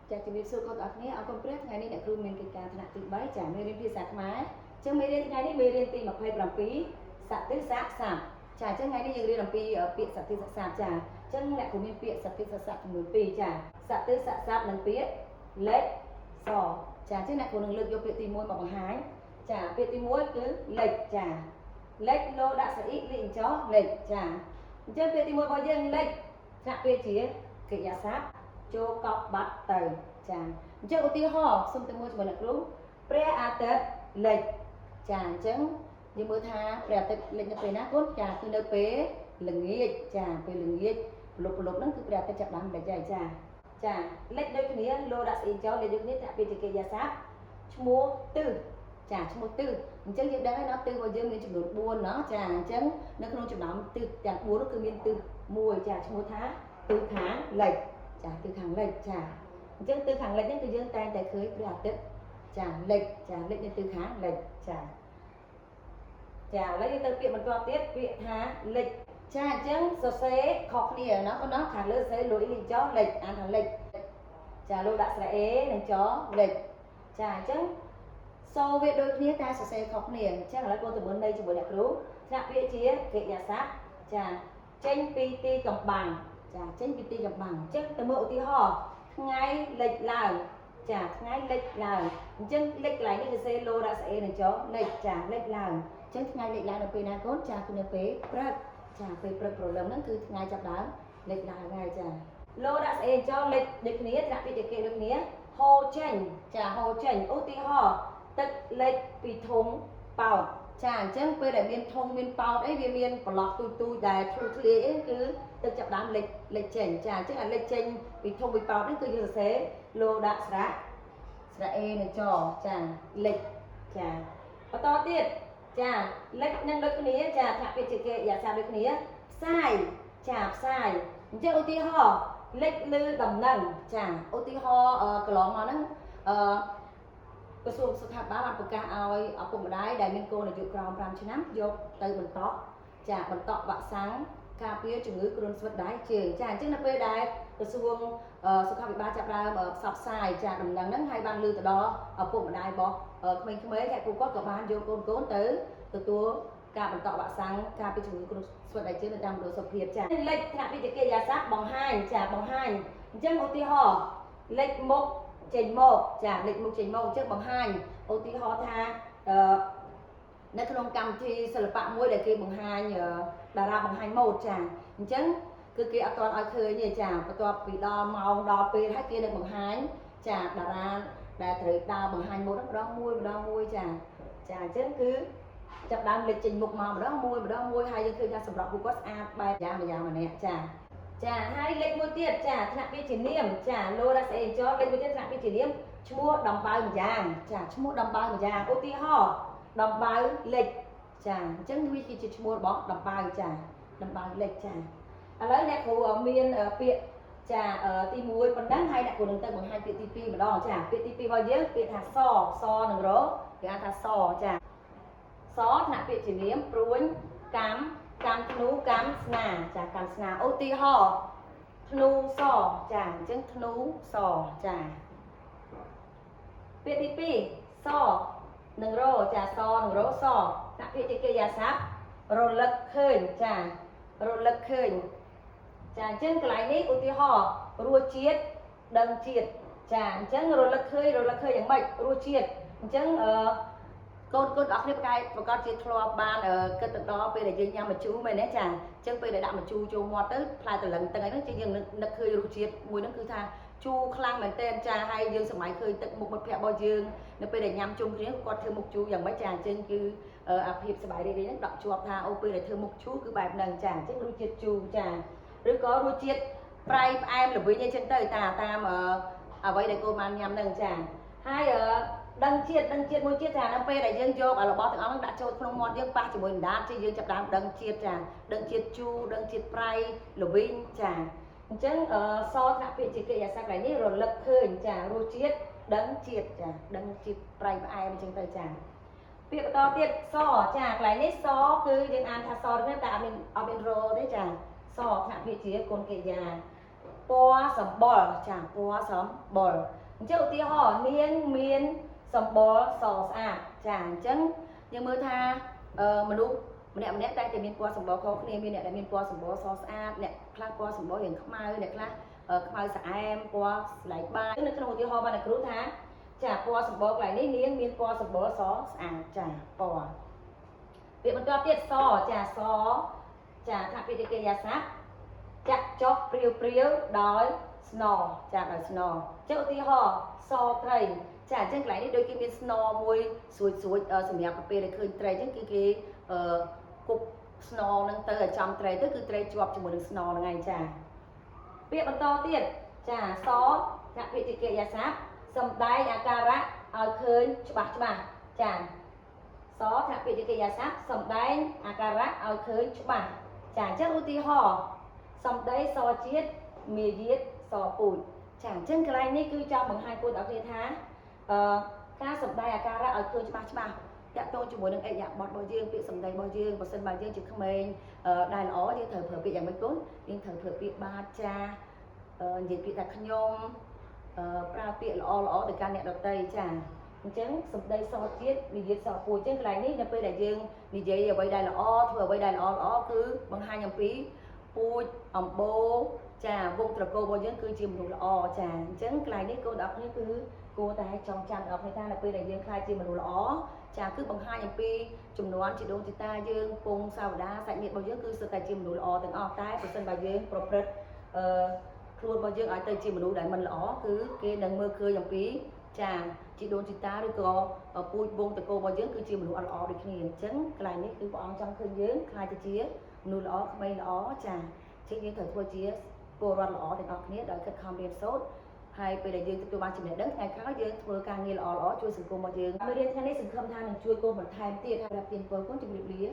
จากจะมีสูตรของอักนี้เอาคอมเพรสไงนี่เนี่ยครูมีการถนัดติดใบจ่าไม่เรียนภาษาไม้จังไม่เรียนไงนี่ไม่เรียนตีมาเพลย์ปรำปีสัตว์ตื้อสักสับจ่าจังไงนี่ยังเรียนปรำปีเปียสัตว์ตื้อสักสับจ่าจังเนี่ยครูมีเปียสัตว์ตื้อสักสับหนึ่งปีจ่าสัตว์ตื้อสักสับหนึ่งปีเล็กสอจ่าจังเนี่ยครูหนึ่งเลือกโยเปียตีมวยมาบังหายจ่าเปียตีมวยคือเล็กจ่าเล็กโลดัสอีลิงจ้อเล็กจ่าจังเปียตีมวยบอยังเล็กจะเปียจีเกียร์ซับโจกอบบัตเตอร์ចាអញ្ចឹងឧទាហរណ៍សុំទៅមើលជាមួយអ្នកគ្រូព្រះអាទិត្យលិចចាអញ្ចឹងយើងមើលថាព្រះអាទិត្យលិចនៅពេលណាកូនចាគឺនៅពេលល្ងាចចាពេលល្ងាចប្រឡប់ហ្នឹងគឺព្រះអាទិត្យចាប់បានលិចហើយចាចាលិចដូចគ្នាលោដាក់ស្អីចោលលិចដូចគ្នាតែពីជាកិរិយាសព្ទឈ្មោះទិសចាឈ្មោះទិសអញ្ចឹងយើងដឹងហើយណាទិសរបស់យើងមានចំនួន4ណោះចាអញ្ចឹងនៅក្នុងចំណោមទិសទាំង4នោះគឺមានទិស1ចាឈ្មោះថាទិសខាងលិចចាទិសខាងលិចចាអញ្ចឹងទិសខាងលិចហ្នឹងគឺយើងតែងតែឃើញព្រះអាទិត្យចាលិចចាលិចនៅទិសខាងលិចចាចាឥឡូវយើងទៅពាក្យបន្តទៀតពាក្យថាលិចចាអញ្ចឹងសរសេរខុសគ្នាណាបងណាខាងលើសរសេរលុយលិចចោលិចអានថាលិចចាលោកដាក់ស្រែអេនិងចលិចចាអញ្ចឹងសូវាដូចគ្នាតែសរសេរខុសគ្នាអញ្ចឹងឥឡូវកូនទៅមើលន័យជាមួយអ្នកគ្រូថ្នាក់ពាក្យជាកិរិយាសព្ទចាចេញពីទីកំបាំងចាចេញពីទីកំបាំងអញ្ចឹងទៅមើលឧទាហរណ៍ថ្ងៃលិចឡើងចាថ្ងៃលិចឡើងអញ្ចឹងលិចកន្លែងនេះគឺសេឡូដាក់ស្អេនឹងចុះលិចចាលិចឡើងអញ្ចឹងថ្ងៃលិចឡើងនៅពេលណាកូនចាគឺនៅពេលព្រឹកចាពេលព្រឹកព្រលឹមហ្នឹងគឺថ្ងៃចាប់ដើមលិចឡើងហើយចាឡូដាក់ស្អេចុះលិចដូចគ្នាត្រាក់ពីតិគេដូចគ្នាហូរចេញចាហូរចេញឧទាហរណ៍ទឹកលិចពីធុងប៉ោតចាអញ្ចឹងពេលដែលមានធុងមានប៉ោតអីវាមានប្រឡោះទូដែលធ្លុះធ្លាយអីគឺទឹកចាប់ដើមលិចចេញចាអញ្ចឹងអាលិចចេញពីធុងពីប៉ោតហ្នឹងគឺយើងសរសេរលោដាក់ស្រៈអេនឹងចចាលិចចាបន្តទៀតចាលិចនឹងដូចគ្នាចាថាពាក្យជាកិរិយាសព្ទដូចគ្នាផ្សាយចាផ្សាយអញ្ចឹងឧទាហរណ៍លិចលឺដំណឹងចាឧទាហរណ៍កន្លងមកហ្នឹងក្រសួងសុខាភិបាលបានប្រកាសឲ្យឪពុកម្ដាយដែលមានកូនអាយុក្រោម5ឆ្នាំយកទៅបន្តចាបន្តវ៉ាក់សាំងការពារជំងឺគ្រុនស្វិតដៃជើងចាអញ្ចឹងនៅពេលដែលក្រសួងសុខាភិបាលចាប់ផ្ដើមផ្សព្វផ្សាយចាដំណឹងហ្នឹងហើយបានលើទៅដល់ឪពុកម្ដាយរបស់ក្មេងៗហើយពួកគាត់ក៏បានយកកូនទៅទទួលការបន្តវ៉ាក់សាំងការពារជំងឺគ្រុនស្វិតដៃជើងនៅតាមមណ្ឌលសុខភាពចាលេខថ្នាក់វិទ្យាកិរិយាសព្ទបង្ហាញចាបង្ហាញអញ្ចឹងឧទាហរណ៍លេខមុខចេញមកចាលេខមុខចេញមកអញ្ចឹងបង្ហាញឧទាហរណ៍ថានៅក្នុងកម្មវិធីសិល្បៈមួយដែលគេបង្ហាញតារាបង្ហាញម៉ូដចាអញ្ចឹងគឺគេអត់ទាន់ឲ្យឃើញទេចាបន្ទាប់ពីដល់ម៉ោងដល់ពេលហើយគេនឹងបង្ហាញចាតារាដែលត្រូវដើរបង្ហាញម៉ូដម្ដងមួយចាចាអញ្ចឹងគឺចាប់ដើមលេខចេញមុខមកម្ដងមួយហើយយើងឃើញថាសម្រាប់ពួកគាត់ស្អាតបែបយ៉ាងម្នាក់ចាហើយលេខមួយទៀតចាថ្នាក់វិជ្ជានាមចាលោរ៉ាសេចលេខមួយទៀតថ្នាក់វិជ្ជានាមឈ្មោះដំបៅម្យ៉ាងចាឈ្មោះដំបៅម្យ៉ាងឧទាហរណ៍ដំបៅលិចចាអញ្ចឹងវាគឺជាឈ្មោះរបស់ដំបៅចាដំបៅលិចចាឥឡូវអ្នកគ្រូមានពាក្យចាទី1ប៉ុណ្ណឹងហើយអ្នកគ្រូនឹងទៅបង្ហាញពាក្យទី2ម្ដងចាពាក្យទី2របស់យើងពាក្យថាសនឹងរគេហៅថាសចាសថ្នាក់វិជ្ជានាមព្រួញកម្មធ្នូកម្មស្នាចាកម្មស្នាឧទាហរណ៍ធ្នូសចាអញ្ចឹងធ្នូសចាពាក្យទី2សនឹងរចាសនឹងរសដាក់ពាក្យជាកិរិយាសព្ទរលឹកឃើញចារលឹកឃើញចាអញ្ចឹងកន្លែងនេះឧទាហរណ៍រសជាតិដឹងជាតិចាអញ្ចឹងរលឹកឃើញយ៉ាងម៉េចរសជាតិអញ្ចឹងកូនអរគ្នាប្រកាសជាធ្លាប់បានគិតទៅដល់ពេលដែលយើងញ៉ាំម្ជូរមែនទេចាអញ្ចឹងពេលដែលដាក់ម្ជូរចូលមាត់ទៅផ្លែតលឹងទឹកហ្នឹងយើងនឹកឃើញរសជាតិមួយហ្នឹងគឺថាជូរខ្លាំងមែនទែនចាហើយយើងសម័យឃើញទឹកមុខមិត្តភ័ក្តិរបស់យើងនៅពេលដែលញ៉ាំជុំគ្នាគាត់ធ្វើមុខជូរយ៉ាងម៉េចចាអញ្ចឹងគឺអាភាពសប្បាយរីករាយហ្នឹងដកជាប់ថាអូពេលដែលធ្វើមុខជូរគឺបែបហ្នឹងចាអញ្ចឹងរសជាតិជូរចាឬក៏រសជាតិប្រៃផ្អែមល្វីងអីចឹងទៅតាមអ្វីដែលកូនបានញ៉ាំហ្នឹងចាហើយដឹងជាតិមួយជាតិចានៅពេលដែលយើងយករបស់ទាំងអស់ហ្នឹងដាក់ចូលក្នុងមាត់យើងប៉ះជាមួយអណ្ដាតយើងចាប់ដើមដឹងជាតិចាដឹងជាតិជូរដឹងជាតិប្រៃល្វីងចាអញ្ចឹងសថ្នាក់ពាក្យជាកិរិយាសព្ទកន្លែងនេះរលឹកឃើញចារសជាតិដឹងជាតិចាដឹងជាតិប្រៃផ្អែមអញ្ចឹងទៅចាពាក្យបន្តទៀតសចាកន្លែងនេះសគឺយើងអានថាសទេតែអត់មានរទេចាសថ្នាក់ពាក្យជាគុណកិរិយា ពណ៌សម្បុរចាពណ៌សម្បុរអញ្ចឹងឧទាហរណ៍នាងមានសម្បុរសស្អាតចាអញ្ចឹងយើងមើលថាមនុស្សម្នាក់តែតែមានពណ៌សម្បុរខុសគ្នាមានអ្នកដែលមានពណ៌សម្បុរសស្អាតអ្នកខ្លះពណ៌សម្បុររាងខ្មៅអ្នកខ្លះខ្មៅស្អែមពណ៌ស្លែកបាយនៅក្នុងឧទាហរណ៍បានអ្នកគ្រូថាចាពណ៌សម្បុរកន្លែងនេះនាងមានពណ៌សម្បុរសស្អាតចាពណ៌ពាក្យបន្ទាប់ទៀតសចាសចាថាពាក្យកិរិយាសព្ទចាក់ចុះព្រាវដោយស្នចាដោយស្នអញ្ចឹងឧទាហរណ៍សត្រីចាអញ្ចឹងកន្លែងនេះដូចគេមានស្នមួយស្រួចសម្រាប់ពេលដែលឃើញត្រីអញ្ចឹងគឺគេគប់ស្នហ្នឹងទៅឲ្យចំត្រីទៅគឺត្រីជាប់ជាមួយនឹងស្នហ្នឹងឯងចាពាក្យបន្តទៀតចាសថាពាក្យកិរិយាសព្ទសំដែងអាការៈឲ្យឃើញច្បាស់ចាសថាពាក្យកិរិយាសព្ទសំដែងអាការៈឲ្យឃើញច្បាស់ចាអញ្ចឹងឧទាហរណ៍សំដីសជាតិមាយាទសពូជចាអញ្ចឹងកន្លែងនេះគឺចង់បង្ហាញពួកអ្នកគ្នាថាការសំដែងអាការៈឲ្យឃើញច្បាស់តាក់ទងជាមួយនឹងអិរិយាបថរបស់យើងពាក្យសម្ដីរបស់យើងបើសិនបើយើងជាក្មេងដែលល្អយើងត្រូវប្រើពាក្យយ៉ាងម៉េចគុណយើងត្រូវប្រើពាក្យបាទចានិយាយពាក្យថាខ្ញុំប្រើពាក្យល្អទៅកាន់អ្នកដទៃចាអញ្ចឹងសម្ដីសជាតិមាយាទសពូជអញ្ចឹងកន្លែងនេះនៅពេលដែលយើងនិយាយអ្វីដែលល្អធ្វើអ្វីដែលល្អគឺបង្ហាញអំពីពូជអំបូរចាវងត្រកូលរបស់យើងគឺជាមនុស្សល្អចាអញ្ចឹងកន្លែងនេះគោលដៅនេះគឺគួរតែចងចាំដល់គ្នាថានៅពេលដែលយើងខ្លាចជាមនុស្សល្អចាគឺបង្ហាញអំពីចំនួនជីដូនជីតាយើងពងសាវតាសាច់ញាតិរបស់យើងគឺសុទ្ធតែជាមនុស្សល្អទាំងអស់តែប្រសិនបើយើងប្រព្រឹត្តខ្លួនរបស់យើងឲ្យទៅជាមនុស្សដែលមិនល្អគឺគេនឹងមើលឃើញអំពីចាជីដូនជីតាឬក៏ពូជវងត្រកូលរបស់យើងគឺជាមនុស្សអត់ល្អដូចគ្នាអញ្ចឹងកន្លែងនេះគឺព្រះអង្គចង់ឃើញយើងខ្លាចទៅជាមនុស្សល្អក្មេងល្អចាជាយើងត្រូវធ្វើជាពលរដ្ឋល្អទាំងអស់គ្នាដោយខិតខំរៀនសូត្រហើយពេលដែលយើងទទួលបានចំណេះដឹងថ្ងៃក្រោយយើងធ្វើការងារល្អជួយសង្គមរបស់យើងមេរៀនថ្ងៃនេះសង្ឃឹមថានឹងជួយកូនបន្ថែមទៀតហើយប្រាប់ទានពលគុណជម្រាបលា